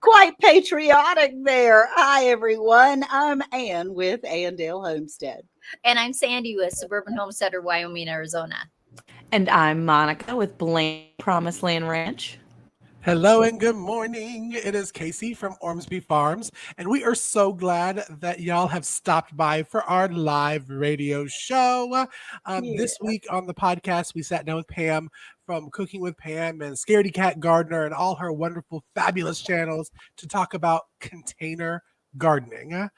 quite patriotic there. Hi, everyone. I'm Ann with Andale Homestead. And I'm Sandi with Suburban Homesteader, Wyoming, Arizona. And I'm Monica with Blaine Promised Land Ranch. Hello and good morning. It is Casey from Ormsby Farms, and we are so glad that y'all have stopped by for our live radio show. This week on the podcast, we sat down with Pam from Cooking with Pam and Scaredy Cat Gardener and all her wonderful, fabulous channels to talk about container gardening,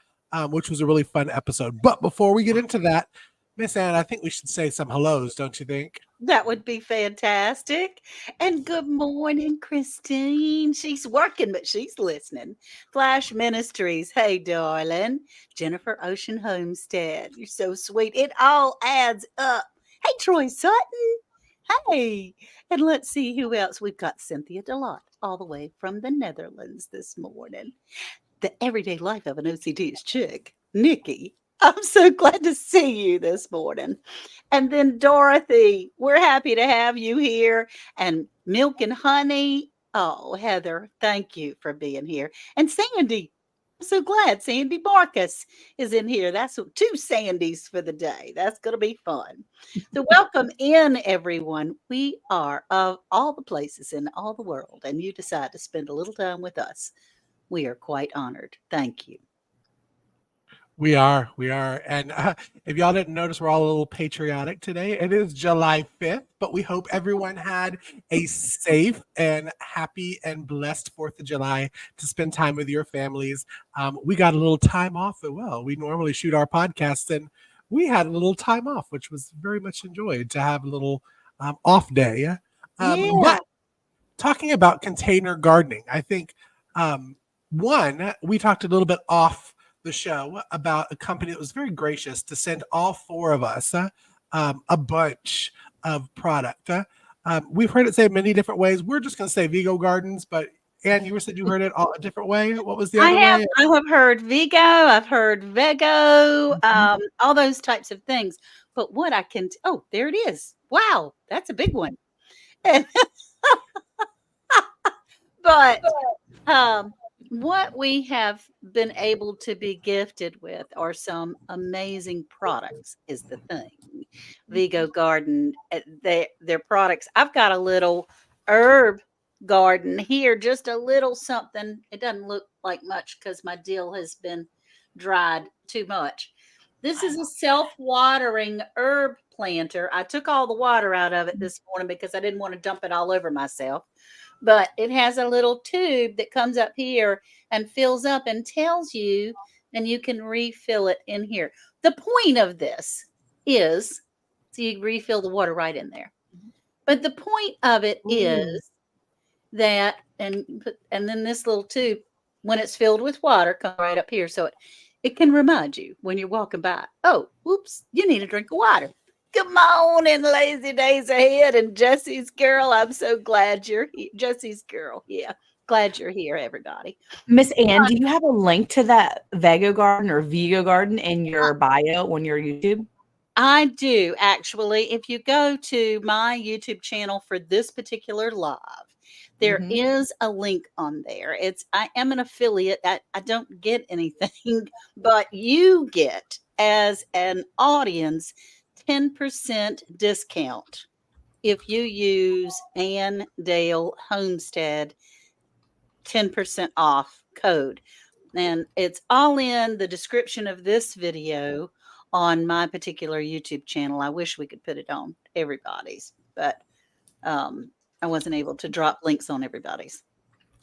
which was a really fun episode. But before we get into that, Miss Ann, I think we should say some hellos, don't you think? That would be fantastic. And good morning, Christine. She's working, but she's listening. Flash Ministries. Hey, darling. Jennifer Ocean Homestead. You're so sweet. It all adds up. Hey, Troy Sutton. Hey. And let's see who else. We've got Cynthia Delott all the way from the Netherlands this morning. The everyday life of an OCD's chick, Nikki. I'm so glad to see you this morning. And then Dorothy, we're happy to have you here. And Milk and Honey. Oh, Heather, thank you for being here. And Sandy, I'm so glad Sandy Marcus is in here. That's 2 Sandys for the day. That's going to be fun. So welcome in, everyone. We are of all the places in all the world, and you decide to spend a little time with us. We are quite honored. Thank you. We are. And if y'all didn't notice, we're all a little patriotic today. It is July 5th, but we hope everyone had a safe and happy and blessed 4th of July to spend time with your families. We got a little time off as well. We normally shoot our podcasts, and we had a little time off, which was very much enjoyed to have a little off day. But talking about container gardening, I think, one, we talked a little bit off the show about a company that was very gracious to send all 4 of us a bunch of product. We've heard it say many different ways. We're just going to say Vigo Gardens, but Ann, you said you heard it all a different way. What was the other way? I have heard Vigo. I've heard Vego, all those types of things. But what I can, there it is. Wow, that's a big one. But what we have been able to be gifted with are some amazing products is the thing. Vigo Garden, their products. I've got a little herb garden here, just a little something. It doesn't look like much because my dill has been dried too much. This is a self-watering herb planter. I took all the water out of it this morning because I didn't want to dump it all over myself. But it has a little tube that comes up here and fills up and tells you, and you can refill it in here. The point of this is, so you refill the water right in there. But the point of it is that, and then this little tube, when it's filled with water, comes right up here. So it can remind you when you're walking by, oh, whoops, you need a drink of water. Good morning, lazy days ahead, and Jesse's girl. I'm so glad you're here. Jesse's girl. Yeah. Glad you're here, everybody. Miss Ann, do you have a link to that Vigo Garden or Vigo Garden in your bio on your YouTube? I do, actually. If you go to my YouTube channel for this particular live, there is a link on there. I am an affiliate. I don't get anything, but you get, as an audience, 10% discount if you use Ann Dale Homestead 10% off code. And it's all in the description of this video on my particular YouTube channel. I wish we could put it on everybody's, but I wasn't able to drop links on everybody's.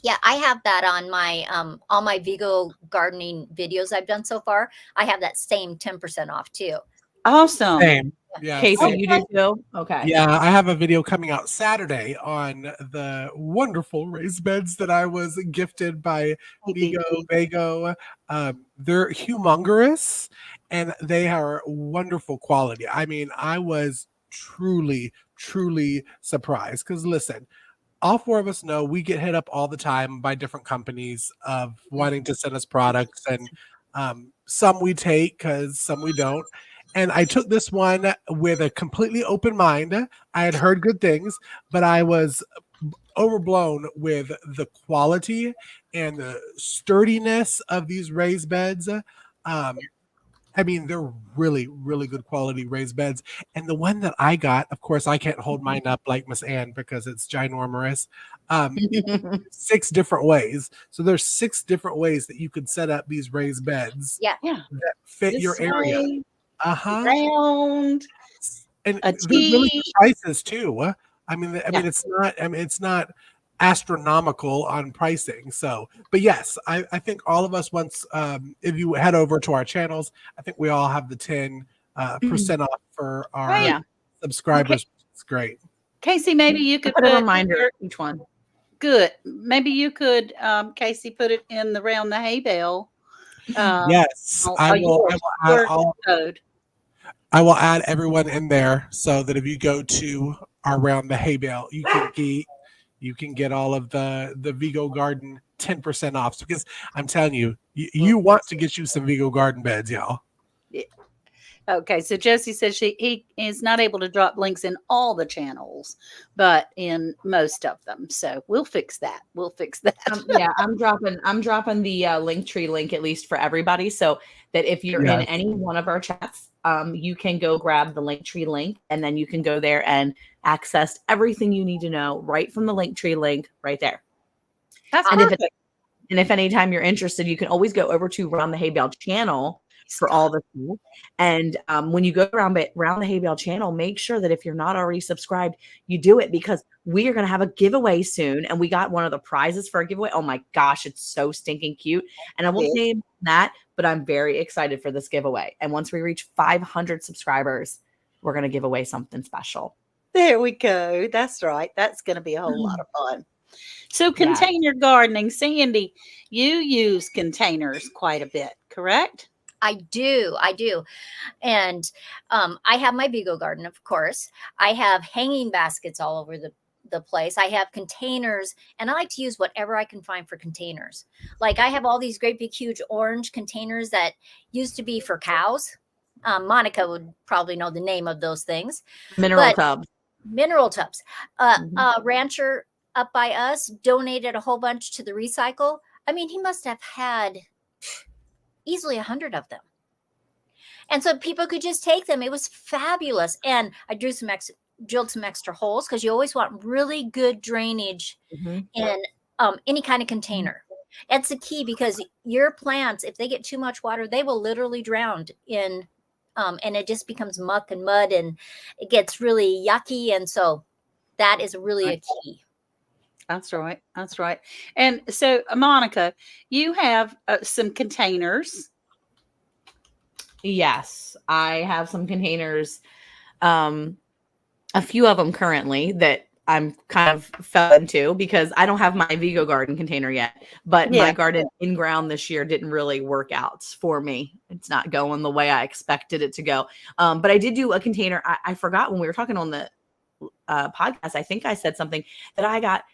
Yeah, I have that on my all my Vigo gardening videos I've done so far. I have that same 10% off too. Awesome. Same. Yeah. Casey, you do too? Okay. Yeah, I have a video coming out Saturday on the wonderful raised beds that I was gifted by Vigo. They're humongous and they are wonderful quality. I mean, I was truly surprised because listen, all 4 of us know we get hit up all the time by different companies of wanting to send us products, and some we take because some we don't. And I took this one with a completely open mind. I had heard good things, but I was overblown with the quality and the sturdiness of these raised beds. I mean, they're really, really good quality raised beds. And the one that I got, of course, I can't hold mine up like Miss Ann because it's ginormous. 6 different ways. So there's 6 different ways that you could set up these raised beds Yeah. that fit This your area. way, Uh-huh. round, And a they're really T. good prices too. I mean, it's not astronomical on pricing. So, but yes, I think all of us once, if you head over to our channels, I think we all have the 10% off for our Right. subscribers. It's great. Casey, maybe you could Put a reminder each one. Good. Maybe you could, Casey, put it in the round the hay bale. Yes, I will Code. I will add everyone in there so that if you go to our round the hay bale, you can get all of the Vigo Garden 10% off, because I'm telling you, you want to get you some Vigo Garden beds, y'all. Okay, so Josie says he is not able to drop links in all the channels, but in most of them. So we'll fix that. Yeah, I'm dropping the Linktree link at least for everybody, so that if you're in any one of our chats, you can go grab the Linktree link, and then you can go there and access everything you need to know right from the Linktree link right there. That's And perfect. if anytime you're interested, you can always go over to Round the Hay Bale channel for all the tools. And when you go around the Hay Bale channel, make sure that if you're not already subscribed, you do it, because we are going to have a giveaway soon. And we got one of the prizes for a giveaway. Oh my gosh, it's so stinking cute. And I won't name that, but I'm very excited for this giveaway. And once we reach 500 subscribers, we're going to give away something special. There we go. That's right. That's going to be a whole lot of fun. So container gardening, Sandy, you use containers quite a bit, correct? I do. And I have my Vigo garden, of course. I have hanging baskets all over the place. I have containers, and I like to use whatever I can find for containers. Like I have all these great big huge orange containers that used to be for cows. Monica would probably know the name of those things. Mineral tubs. Rancher up by us donated a whole bunch to the recycle. I mean, he must have had easily 100 of them. And so people could just take them. It was fabulous. And I drilled some extra holes, because you always want really good drainage in any kind of container. It's the key, because your plants, if they get too much water, they will literally drown in, and it just becomes muck and mud, and it gets really yucky. And so that is really a key. That's right. And so, Monica, you have some containers. Yes, I have some containers, a few of them currently that I'm kind of fell into, because I don't have my Vigo garden container yet, but my garden in ground this year didn't really work out for me. It's not going the way I expected it to go. But I did do a container. I forgot when we were talking on the podcast, I think I said something that I got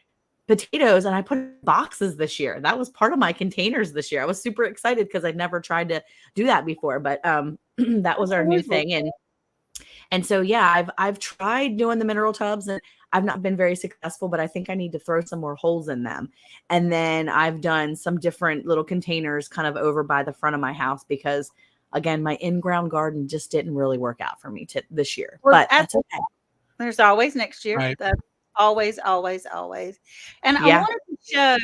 potatoes and I put in boxes this year. That was part of my containers this year. I was super excited because I'd never tried to do that before, but that was our new thing. And so, yeah, I've tried doing the mineral tubs, and I've not been very successful, but I think I need to throw some more holes in them. And then I've done some different little containers kind of over by the front of my house, because again, my in-ground garden just didn't really work out for me this year, but that's okay. There's always next year. Right. That's always. And I wanted to show,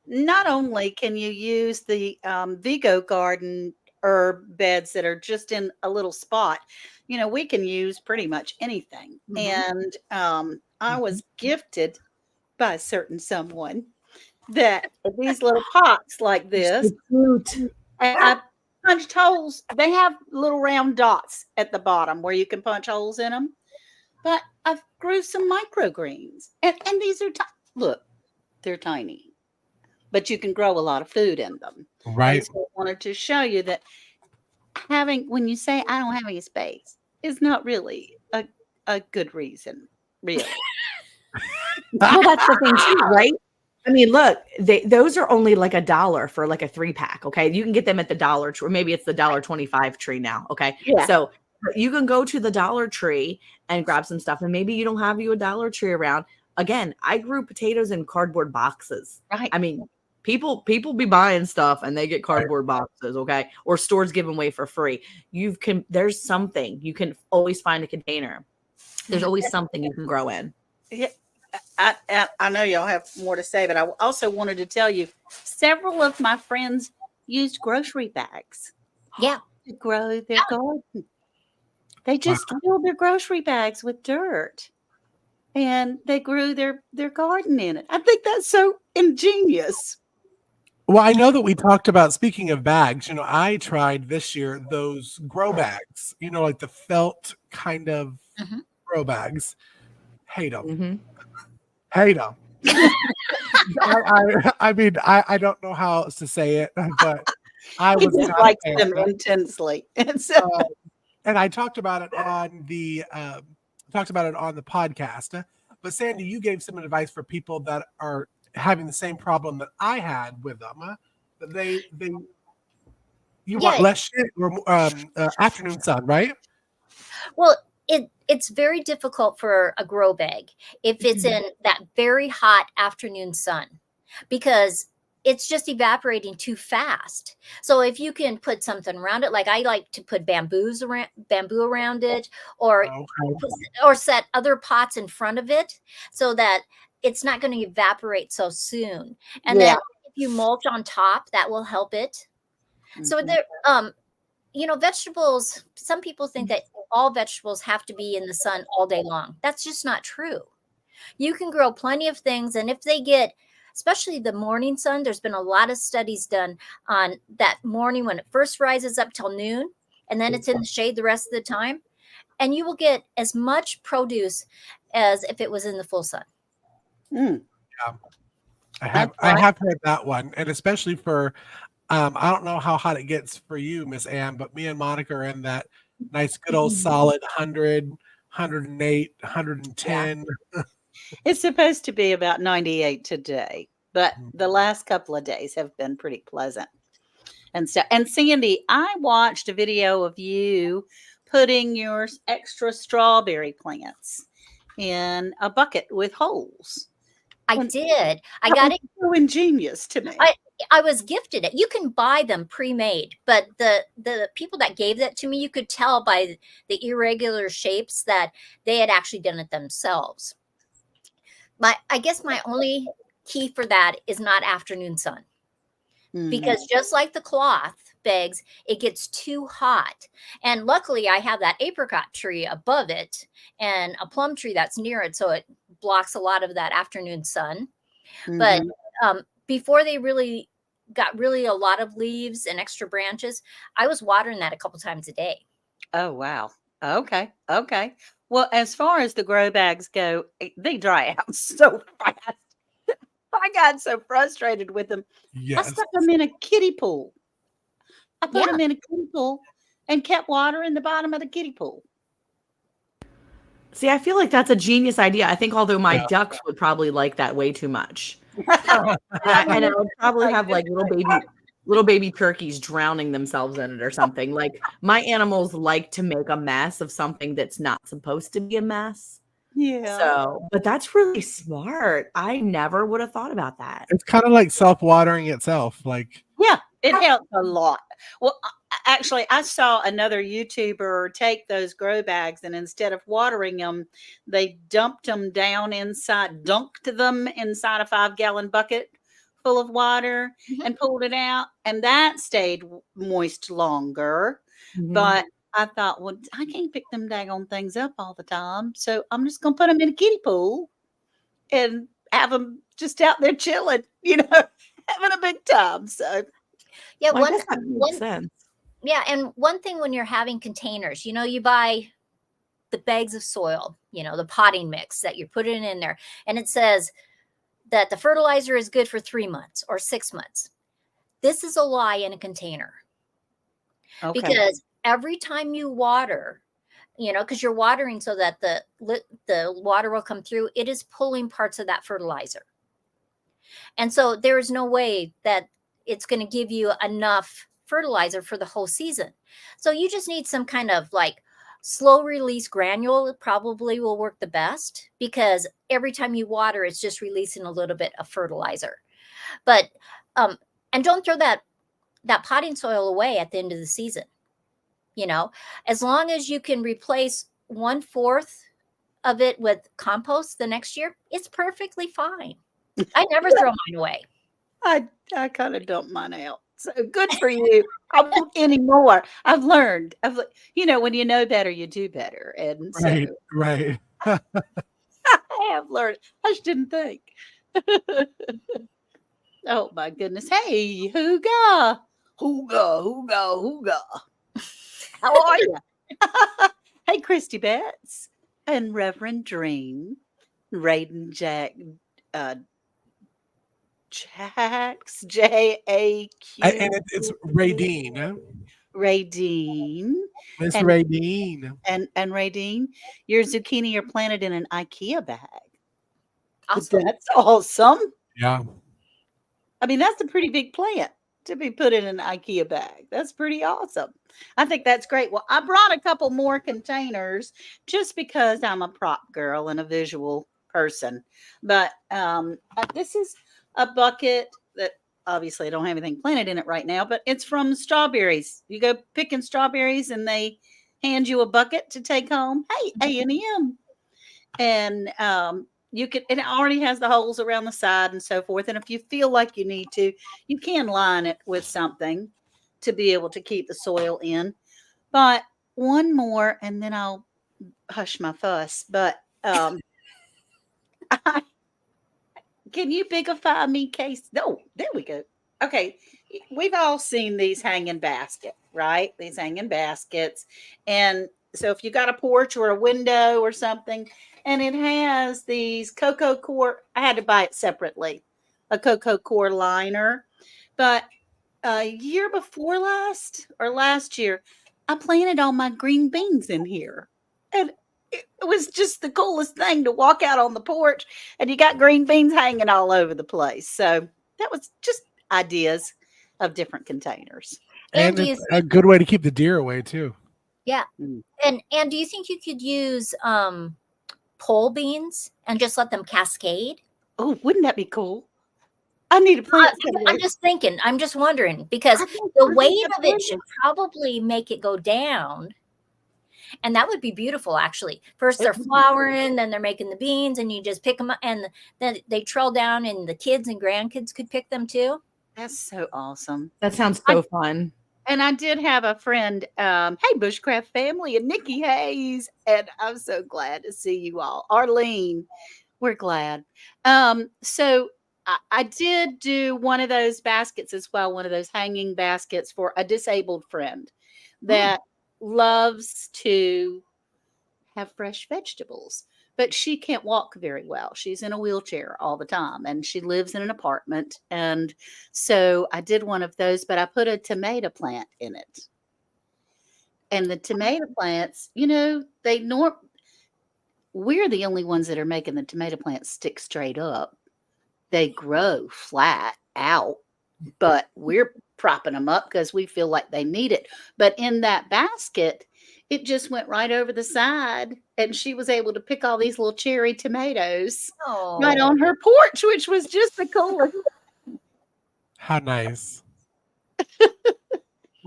not only can you use the Vigo garden herb beds that are just in a little spot, we can use pretty much anything. And I was gifted by a certain someone that these little pots like this, and I punched holes. They have little round dots at the bottom where you can punch holes in them. But I grew some microgreens, and these are look, they're tiny, but you can grow a lot of food in them. Right. And so I wanted to show you that when you say I don't have any space, is not really a good reason, really. Well, that's the thing too, right? I mean, look, those are only like $1 for like a 3-pack. Okay, you can get them at the Dollar Tree, or maybe it's the $1.25 tree now. Okay, so you can go to the Dollar Tree and grab some stuff, and maybe you don't have a Dollar Tree around. again, I grew potatoes in cardboard boxes. Right. I mean, people be buying stuff and they get cardboard boxes, okay? Or stores give them away for free. There's something. You can always find a container. There's always something you can grow in. Yeah, I know y'all have more to say, but I also wanted to tell you several of my friends used grocery bags. Yeah. To grow their garden. They just filled their grocery bags with dirt and they grew their garden in it. I think that's so ingenious. Well, I know that we talked about, speaking of bags, I tried this year those grow bags, like the felt kind of grow bags. Hate them. Mm-hmm. Hate them. I mean, I don't know how else to say it, but I was not a like fan them of it. intensely. And so, And I talked about it on the podcast. But Sandi, you gave some advice for people that are having the same problem that I had with them. That you want less shade or afternoon sun, right? Well, it's very difficult for a grow bag if it's in that very hot afternoon sun, because it's just evaporating too fast. So if you can put something around it, like I like to put bamboo around it, or set other pots in front of it so that it's not going to evaporate so soon. And then if you mulch on top, that will help it. So there, vegetables, some people think that all vegetables have to be in the sun all day long. That's just not true. You can grow plenty of things, and if they get, especially the morning sun, there's been a lot of studies done on that morning when it first rises up till noon, and then it's in the shade the rest of the time, and you will get as much produce as if it was in the full sun. Yeah, I have heard that one, and especially for I don't know how hot it gets for you, Miss Ann, but me and Monica are in that nice good old solid 100, 108, 110. it's supposed to be about 98 today, but the last couple of days have been pretty pleasant. And Sandi, I watched a video of you putting your extra strawberry plants in a bucket with holes. I did. I got it. So ingenious to me. I was gifted it. You can buy them pre-made, but the people that gave that to me, you could tell by the irregular shapes that they had actually done it themselves. I guess my only key for that is not afternoon sun, because just like the cloth bags, it gets too hot. And luckily I have that apricot tree above it and a plum tree that's near it, so it blocks a lot of that afternoon sun. But before they really got a lot of leaves and extra branches, I was watering that a couple times a day. Oh, wow. Okay. Well, as far as the grow bags go, they dry out so fast. I got so frustrated with them. Yes. I stuck them in a kiddie pool. I put them in a kiddie pool and kept water in the bottom of the kiddie pool. See, I feel like that's a genius idea. I think although my ducks would probably like that way too much. And I would probably have like little baby turkeys drowning themselves in it or something. Like, my animals like to make a mess of something that's not supposed to be a mess. Yeah. So, but that's really smart. I never would have thought about that. It's kind of like self-watering itself. Like, yeah, it helps a lot. Well, actually, I saw another YouTuber take those grow bags, and instead of watering them, they dunked them inside a 5-gallon bucket full of water and pulled it out, and that stayed moist longer. But I thought, well, I can't pick them daggone things up all the time, so I'm just going to put them in a kiddie pool and have them just out there chilling, having a big time. So, yeah, that makes sense. Yeah, and one thing when you're having containers, you buy the bags of soil, the potting mix that you're putting in there, and it says that the fertilizer is good for 3 months or 6 months. This is a lie in a container. Okay. Because every time you water, because you're watering so that the water will come through, it is pulling parts of that fertilizer. And so there is no way that it's going to give you enough fertilizer for the whole season. So you just need some kind of like slow release granule probably will work the best, because every time you water, it's just releasing a little bit of fertilizer. But and don't throw that potting soil away at the end of the season. You know, as long as you can replace 1/4 of it with compost the next year, it's perfectly fine. I never throw mine away. I kind of dump mine out. So good for you. I won't anymore. I've learned. When you know better, you do better. And so Right, right. I have learned. I just didn't think. Oh my goodness. Hey, Hooga. Hooga, Hooga, Hooga. How are you? Hey, Christy Betts and Reverend Dream, Raiden Jack, Jax, J-A-Q. And it's Radine. Huh? Radine. Miss And Radine. and Radine, your zucchini are planted in an IKEA bag. Awesome. That's awesome. Yeah. I mean, that's a pretty big plant to be put in an IKEA bag. That's pretty awesome. I think that's great. Well, I brought a couple more containers just because I'm a prop girl and a visual person. But this is a bucket that obviously I don't have anything planted in it right now, but it's from strawberries. You go picking strawberries and they hand you a bucket to take home. Hey, A&M. And it already has the holes around the side and so forth. And if you feel like you need to, you can line it with something to be able to keep the soil in. But one more, and then I'll hush my fuss. But can you bigify me, Case? No, there we go. Okay. We've all seen these hanging baskets, right? These hanging baskets. And so if you got a porch or a window or something, and it has these cocoa core, I had to buy it separately, a cocoa core liner. But a year before last year, I planted all my green beans in here. And it was just the coolest thing to walk out on the porch and you got green beans hanging all over the place. So that was just ideas of different containers. And it's a good way to keep the deer away too. Yeah. And do you think you could use pole beans and just let them cascade? Oh, wouldn't that be cool? I need to plant. I'm just thinking. I'm just wondering, because the weight of it should probably make it go down. And that would be beautiful, actually. First they're flowering, then they're making the beans, and you just pick them up, and then they trail down, and the kids and grandkids could pick them too. That's so awesome. That sounds so fun. And I did have a friend, hey, Bushcraft family, and Nikki Hayes, and I'm so glad to see you all. Arlene, we're glad. So I did do one of those baskets as well, one of those hanging baskets for a disabled friend that loves to have fresh vegetables, but she can't walk very well. She's in a wheelchair all the time and she lives in an apartment. And so I did one of those, but I put a tomato plant in it. And the tomato plants, we're the only ones that are making the tomato plants stick straight up. They grow flat out, but we're propping them up because we feel like they need it. But in that basket, it just went right over the side, and she was able to pick all these little cherry tomatoes right on her porch, which was just the coolest. How nice.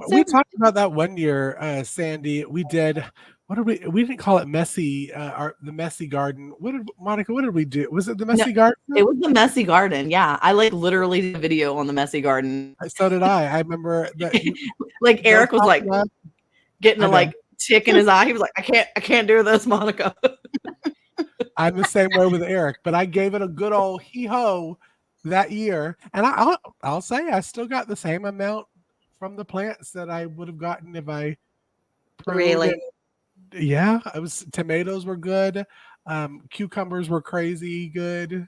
We talked about that one year, Sandy. We did. What did we didn't call it messy, the messy garden. Monica, what did we do? Was it the messy garden? It was the messy garden. Yeah. I literally did a video on the messy garden. So did I. I remember that Eric was getting a tick in his eye. He was like, I can't do this, Monica. I'm the same way with Eric, but I gave it a good old hee-ho that year. And I'll say I still got the same amount from the plants that I would have gotten if I really. Yeah, tomatoes were good. Cucumbers were crazy good.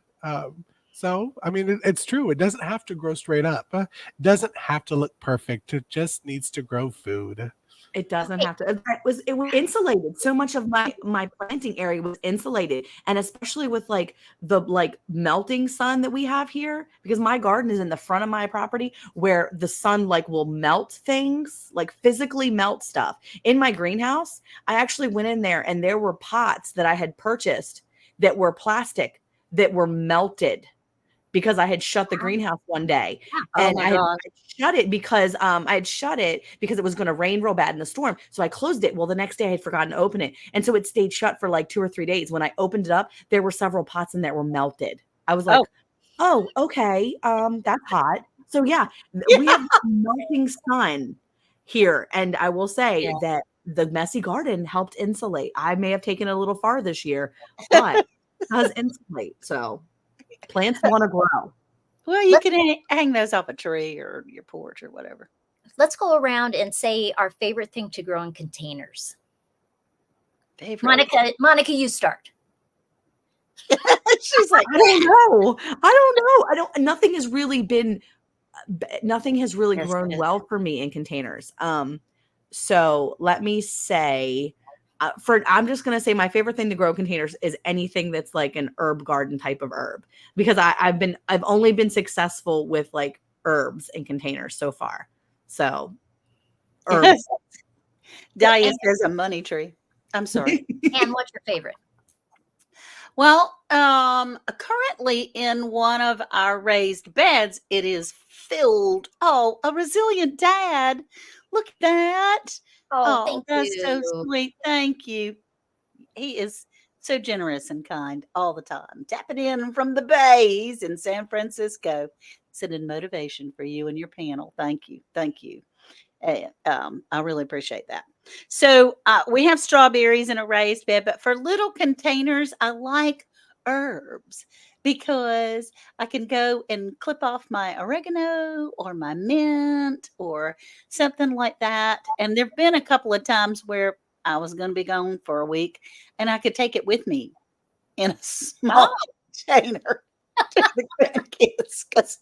So, I mean, it's true. It doesn't have to grow straight up. It doesn't have to look perfect. It just needs to grow food. It doesn't have to. It was insulated. So much of my planting area was insulated, and especially with like the melting sun that we have here, because my garden is in the front of my property where the sun like will melt things, like physically melt stuff. In my greenhouse, I actually went in there and there were pots that I had purchased that were plastic that were melted because I had shut the greenhouse one day, and I had shut it because it was going to rain real bad in the storm. So I closed it. Well, the next day I had forgotten to open it, and so it stayed shut for like 2 or 3 days. When I opened it up, there were several pots in there were melted. I was like, "Oh, okay, that's hot." So yeah, we have melting sun here, and I will say that the messy garden helped insulate. I may have taken it a little far this year, but it does insulate. So. Plants want to grow. Well, you can hang those off a tree or your porch or whatever. Let's go around and say our favorite thing to grow in containers. Favorite. Monica, you start. She's like, I don't know. Nothing has really grown well for me in containers. So let me say, I'm just gonna say my favorite thing to grow in containers is anything that's like an herb garden type of herb, because I've only been successful with like herbs in containers so far. So herbs. Dahlia says a money tree. I'm sorry. And what's your favorite? Well, currently in one of our raised beds, it is filled. Oh, a resilient dad. Look at that. Oh, that's so sweet. Thank you. He is so generous and kind all the time. Tapping in from the bays in San Francisco. Sending motivation for you and your panel. Thank you. Thank you. I really appreciate that. So we have strawberries in a raised bed, but for little containers, I like herbs because I can go and clip off my oregano or my mint or something like that. And there've been a couple of times where I was going to be gone for a week and I could take it with me in a small container to the grandkids because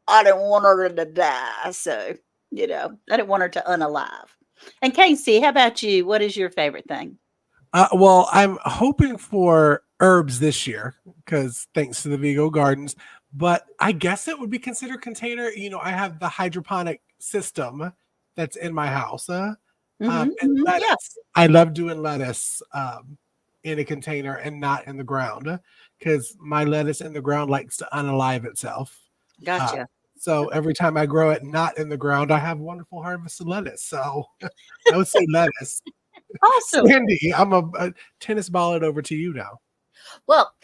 I didn't want her to die. So, I didn't want her to unalive. And Casey, how about you? What is your favorite thing? Well, I'm hoping for herbs this year because thanks to the Vigo Gardens, but I guess it would be considered container. I have the hydroponic system that's in my house. And lettuce. Yes. I love doing lettuce in a container and not in the ground because my lettuce in the ground likes to unalive itself. Gotcha. So every time I grow it not in the ground, I have wonderful harvest of lettuce. So I would say lettuce. Awesome. Sandi, I'm a tennis ball it over to you now. Well,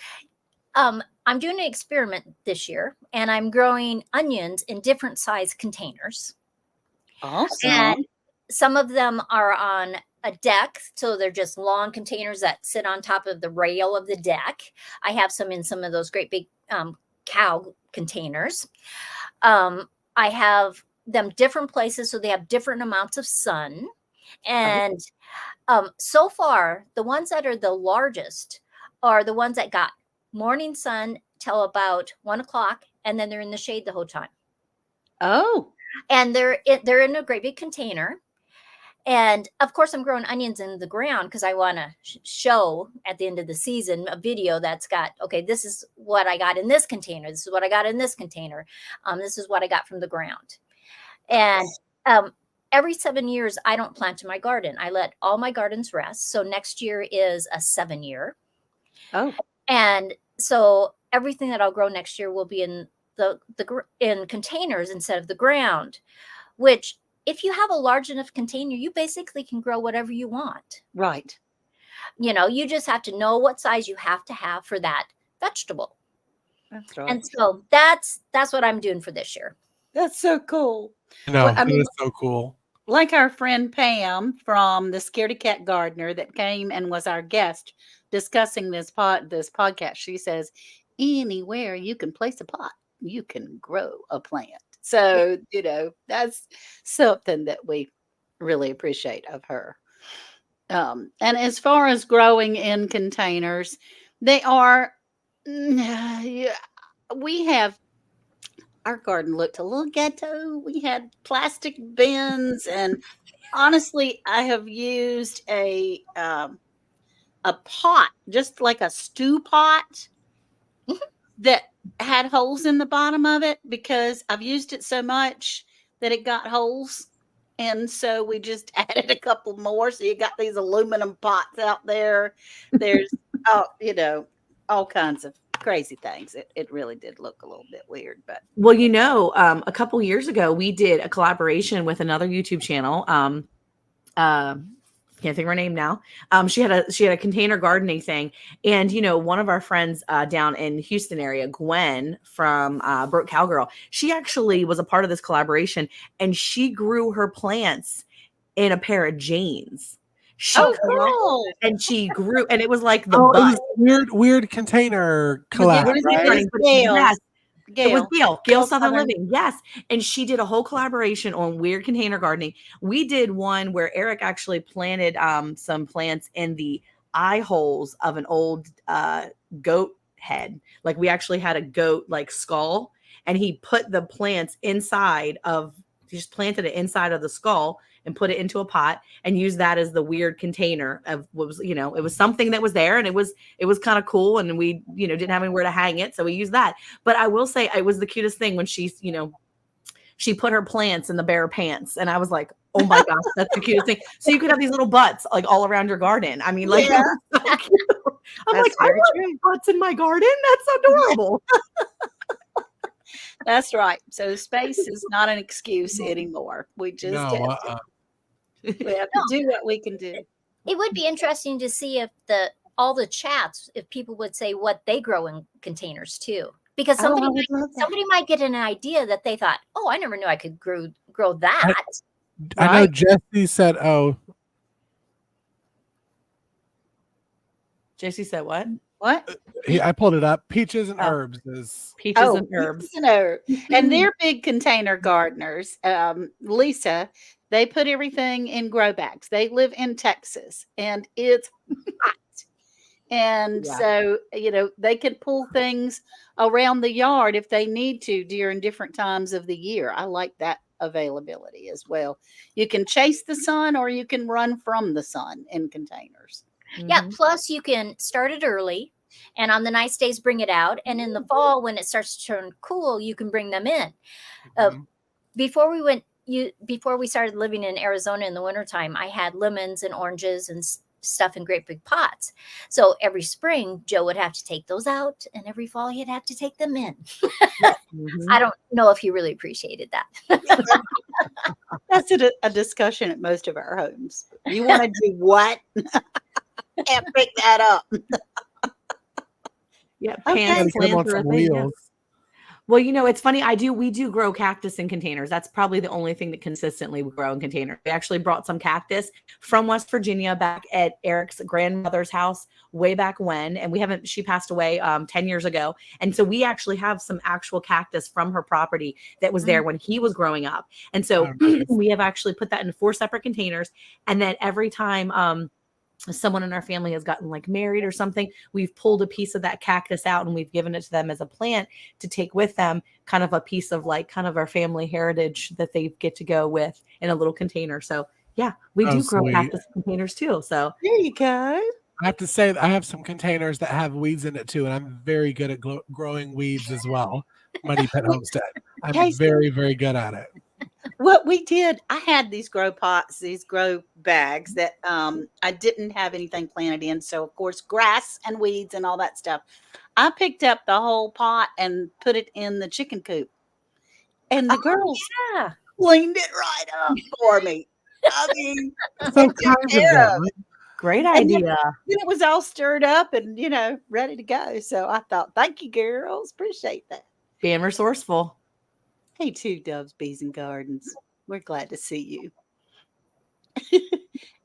I'm doing an experiment this year, and I'm growing onions in different size containers. Awesome. And some of them are on a deck, so they're just long containers that sit on top of the rail of the deck. I have some in some of those great big cow containers. I have them different places, so they have different amounts of sun. And so far, the ones that are the largest are the ones that got morning sun till about 1 o'clock, and then they're in the shade the whole time. Oh, and they're in a great big container. And of course, I'm growing onions in the ground because I want to show at the end of the season a video that's got, okay, this is what I got in this container. This is what I got in this container. This is what I got from the ground. And every 7 years, I don't plant in my garden. I let all my gardens rest. So next year is a 7-year. Oh. And so everything that I'll grow next year will be in in containers instead of the ground, which if you have a large enough container, you basically can grow whatever you want. Right. You just have to know what size you have to have for that vegetable. That's right. And so that's what I'm doing for this year. That's so cool. No, it is so cool. Like our friend Pam from the Scaredy Cat Gardener that came and was our guest discussing this podcast. She says, anywhere you can place a pot, you can grow a plant. So, that's something that we really appreciate of her. And as far as growing in containers, they are, we have, our garden looked a little ghetto. We had plastic bins and honestly, I have used a pot, just like a stew pot that had holes in the bottom of it because I've used it so much that it got holes. And so we just added a couple more. So you got these aluminum pots out there. There's, all kinds of crazy things. It really did look a little bit weird, but Well, a couple years ago, we did a collaboration with another YouTube channel. Can't think of her name now. She had a container gardening thing, and one of our friends down in Houston area, Gwen from Broke Cowgirl, she actually was a part of this collaboration, and she grew her plants in a pair of jeans. cool. And she grew, and it was like the It butt. was weird container collab, What is it? right? Yes. It was Gail Gail Southern Southern. Living. Yes. And she did a whole collaboration on weird container gardening. We did one where Eric actually planted some plants in the eye holes of an old goat head. Like we actually had a goat like skull, and he put the plants he just planted it inside of the skull and put it into a pot and used that as the weird container of what was, it was something that was there, and it was kind of cool, and we, didn't have anywhere to hang it. So we used that. But I will say it was the cutest thing when she put her plants in the bear pants. And I was like, oh my gosh, that's the cutest thing. So you could have these little butts like all around your garden. I mean, like, Yeah. so cute. I'm That's like, I very want butts in my garden. That's adorable. That's right. So space is not an excuse anymore. We just No, we have to do what we can do. It would be interesting to see if all the chats, if people would say what they grow in containers too, because I would love that. somebody might get an idea that they thought, oh, I never knew I could grow that. I know Jesse said, JC said what? What? I pulled it up. Peaches and Oh. herbs is Peaches and herbs. And they're big container gardeners. Lisa, they put everything in grow bags. They live in Texas, and it's hot. And so, they can pull things around the yard if they need to during different times of the year. I like that availability as well. You can chase the sun or you can run from the sun in containers. Yeah. Plus, you can start it early, and on the nice days, bring it out. And in the fall, when it starts to turn cool, you can bring them in. Before we started living in Arizona in the wintertime, I had lemons and oranges and stuff in great big pots. So every spring, Joe would have to take those out, and every fall, he'd have to take them in. I don't know if he really appreciated that. That's a discussion at most of our homes. You want to do what? Can't pick that up. Yeah, Gotta get 'em on some wheels. Well, it's funny. We do grow cactus in containers. That's probably the only thing that consistently we grow in containers. We actually brought some cactus from West Virginia back at Eric's grandmother's house way back when. And she passed away 10 years ago. And so we actually have some actual cactus from her property that was there when he was growing up. And so we have actually put that in 4 separate containers. And then every time, someone in our family has gotten like married or something, we've pulled a piece of that cactus out and we've given it to them as a plant to take with them, kind of a piece of like kind of our family heritage that they get to go with in a little container. So yeah, we do grow cactus containers too. So there you go. I have to say that I have some containers that have weeds in it too, and I'm very good at growing weeds as well. Money Pet Homestead. I'm very, very good at it. What we did, I had these grow pots, these grow bags that I didn't have anything planted in. So, of course, grass and weeds and all that stuff. I picked up the whole pot and put it in the chicken coop. And the girls cleaned it right up for me. I mean, so kind of them. Great idea. Then it was all stirred up and, ready to go. So I thought, thank you, girls. Appreciate that. Being resourceful. Hey, too, Doves, Bees, and Gardens. We're glad to see you.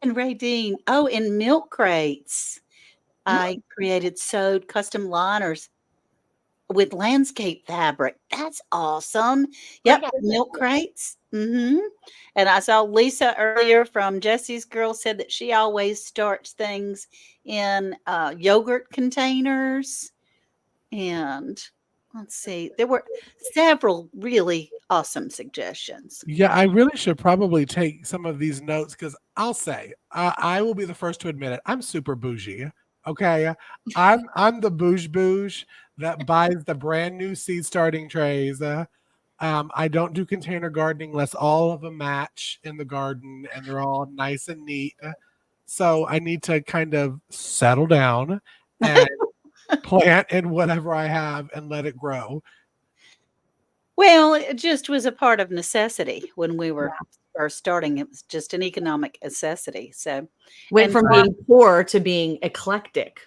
And Ray Dean, in milk crates, I sewed custom liners with landscape fabric. That's awesome. Yep, milk crates. And I saw Lisa earlier from Jesse's Girl said that she always starts things in yogurt containers. And let's see. There were several really awesome suggestions. Yeah, I really should probably take some of these notes because I'll say I will be the first to admit it. I'm super bougie. Okay, I'm the bouge that buys the brand new seed starting trays. I don't do container gardening unless all of them match in the garden and they're all nice and neat. So I need to kind of settle down and plant in whatever I have and let it grow. Well, it just was a part of necessity when we were first starting. It was just an economic necessity. So Went And from being poor to being eclectic.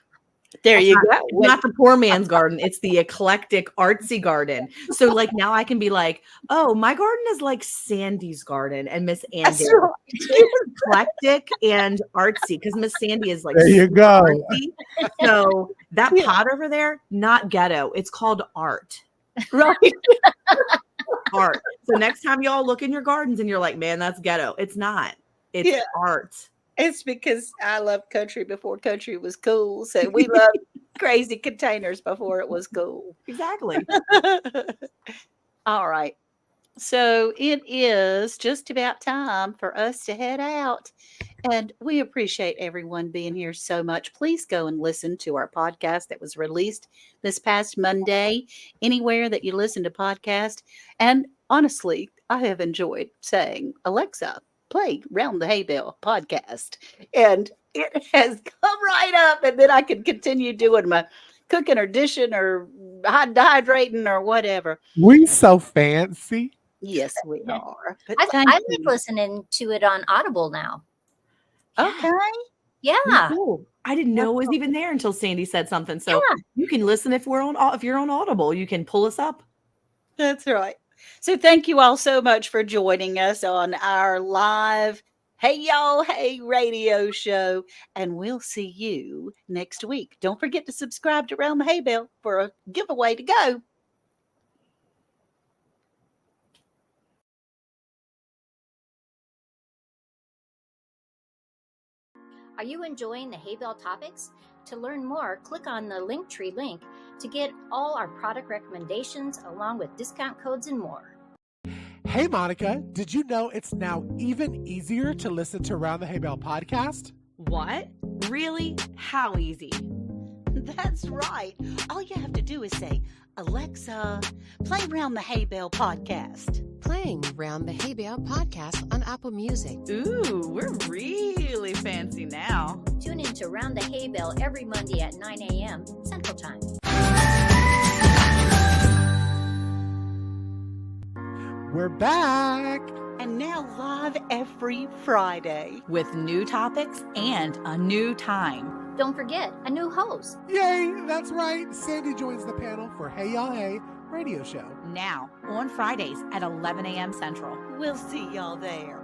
there you go. It's not the poor man's garden. It's the eclectic artsy garden. So like now I can be like, oh, my garden is like Sandy's garden and Miss That's Andy. right. It's eclectic and artsy because Miss Sandy is like There you super go. artsy. So that Yeah. pot over there, not ghetto. It's called art. Right. Art. So next time y'all look in your gardens and you're like, man, that's ghetto. It's not. It's Yeah. art. It's because I loved country before country was cool. So we loved crazy containers before it was cool. Exactly. All right. So it is just about time for us to head out. And we appreciate everyone being here so much. Please go and listen to our podcast that was released this past Monday, anywhere that you listen to podcasts. And honestly, I have enjoyed saying, Alexa, play Round the Hay Bale podcast. And it has come right up. And then I can continue doing my cooking or dishing or dehydrating or whatever. We so fancy. Yes, we are. But I thank like you. listening to it on Audible now. Okay. Yeah. Cool. I didn't know it was even there until Sandy said something. So Yeah. you can listen if you're on Audible, you can pull us up. That's right. So thank you all so much for joining us on our live Hey Y'all Hey radio show. And we'll see you next week. Don't forget to subscribe to Round the Hay Bale for a giveaway to go. Are you enjoying the Hay Bale topics? To learn more, click on the Linktree link to get all our product recommendations along with discount codes and more. Hey, Monica, did you know it's now even easier to listen to Round the Hay Bale podcast? What? Really? How easy? That's right. All you have to do is say, Alexa, play Round the Hay Bale podcast. Playing Round the Hay Bale podcast on Apple Music. Ooh, we're really fancy now. Tune in to Round the Hay Bale every Monday at 9 a.m. Central Time. We're back. And now live every Friday. With new topics and a new time. Don't forget, a new host. Yay, that's right. Sandy joins the panel for Hey Y'all Hey radio show. Now, on Fridays at 11 a.m. Central. We'll see y'all there.